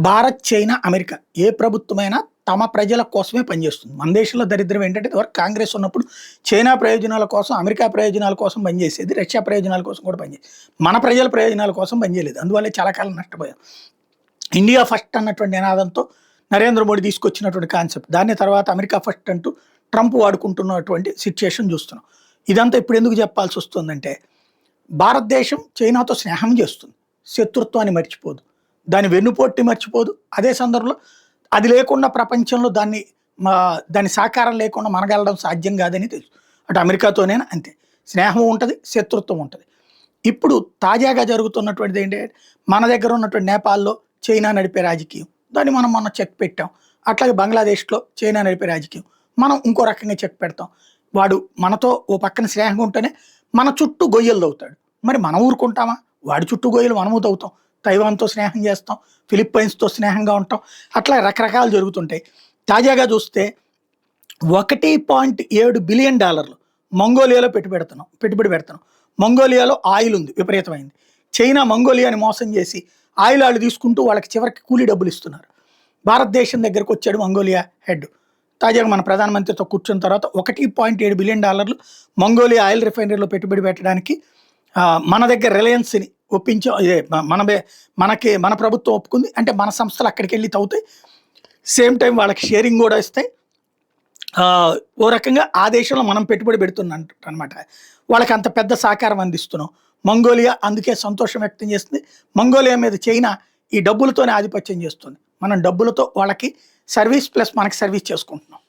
Bharat, China, America ఏ ప్రభుత్వమైనా తమ ప్రజల కోసమే పనిచేస్తుంది. మన దేశంలో దరిద్రం ఏంటంటే ఇదివరకు కాంగ్రెస్ ఉన్నప్పుడు చైనా ప్రయోజనాల కోసం, అమెరికా ప్రయోజనాల కోసం పనిచేసేది. రష్యా ప్రయోజనాల కోసం కూడా పనిచేసేది. మన ప్రజల ప్రయోజనాల కోసం పనిచేయలేదు. అందువల్లే చాలా కాలం నష్టపోయాం. ఇండియా ఫస్ట్ అన్నటువంటి నినాదంతో నరేంద్ర మోడీ తీసుకొచ్చినటువంటి కాన్సెప్ట్. దాన్ని తర్వాత అమెరికా ఫస్ట్ అంటూ ట్రంప్ వాడుకుంటున్నటువంటి సిట్యుయేషన్ చూస్తున్నాం. ఇదంతా ఇప్పుడు ఎందుకు చెప్పాల్సి వస్తుందంటే భారతదేశం చైనాతో స్నేహం చేస్తుంది. శత్రుత్వాన్ని మర్చిపోదు. దాని వెన్నుపోట్టి మర్చిపోదు. అదే సందర్భంలో అది లేకుండా ప్రపంచంలో దాని సహకారం లేకుండా మనగలడం సాధ్యం కాదని తెలుసు. అటు అమెరికాతోనైనా అంతే. స్నేహం ఉంటుంది, శత్రుత్వం ఉంటుంది. ఇప్పుడు తాజాగా జరుగుతున్నటువంటిది ఏంటంటే మన దగ్గర ఉన్నటువంటి నేపాల్లో చైనా నడిపే రాజకీయం. దాన్ని మనం మొన్న చెక్ పెట్టాం. అట్లాగే బంగ్లాదేశ్లో చైనా నడిపే రాజకీయం మనం ఇంకో రకంగా చెక్ పెడతాం. వాడు మనతో ఓ పక్కన స్నేహంగా ఉంటేనే మన చుట్టూ గొయ్యలు తవ్వుతాడు. మరి మనం ఊరుకుంటామా? వాడి చుట్టూ గొయ్యలు మనము తవ్వుతాం. తైవాన్తో స్నేహం చేస్తాం, ఫిలిప్పైన్స్తో స్నేహంగా ఉంటాం. అట్లా రకరకాలు జరుగుతుంటాయి. తాజాగా చూస్తే $1.7 బిలియన్ మంగోలియాలో పెట్టుబడి పెడుతున్నాం. మంగోలియాలో ఆయిల్ ఉంది, విపరీతమైంది. చైనా మంగోలియాని మోసం చేసి ఆయిల్ వాళ్ళు తీసుకుంటూ వాళ్ళకి చివరికి కూలీ డబ్బులు ఇస్తున్నారు. భారతదేశం దగ్గరకు వచ్చాడు మంగోలియా హెడ్. తాజాగా మన ప్రధానమంత్రితో కూర్చున్న తర్వాత $1.7 బిలియన్ మంగోలియా ఆయిల్ రిఫైనరీలో పెట్టుబడి పెట్టడానికి మన దగ్గర రిలయన్స్ని ఒప్పించాం. ఇదే మన ప్రభుత్వం ఒప్పుకుంది. అంటే మన సంస్థలు అక్కడికి వెళ్ళి తవ్వుతాయి. సేమ్ టైం వాళ్ళకి షేరింగ్ కూడా ఇస్తాయి. ఓ రకంగా ఆ దేశంలో మనం పెట్టుబడి పెడుతున్నాం అనమాట. వాళ్ళకి అంత పెద్ద సహకారం అందిస్తున్నాం. మంగోలియా అందుకే సంతోషం వ్యక్తం చేస్తుంది. మంగోలియా మీద చైనా ఈ డబ్బులతోనే ఆధిపత్యం చేస్తుంది. మనం డబ్బులతో వాళ్ళకి సర్వీస్ ప్లస్ మనకి సర్వీస్ చేసుకుంటున్నాం.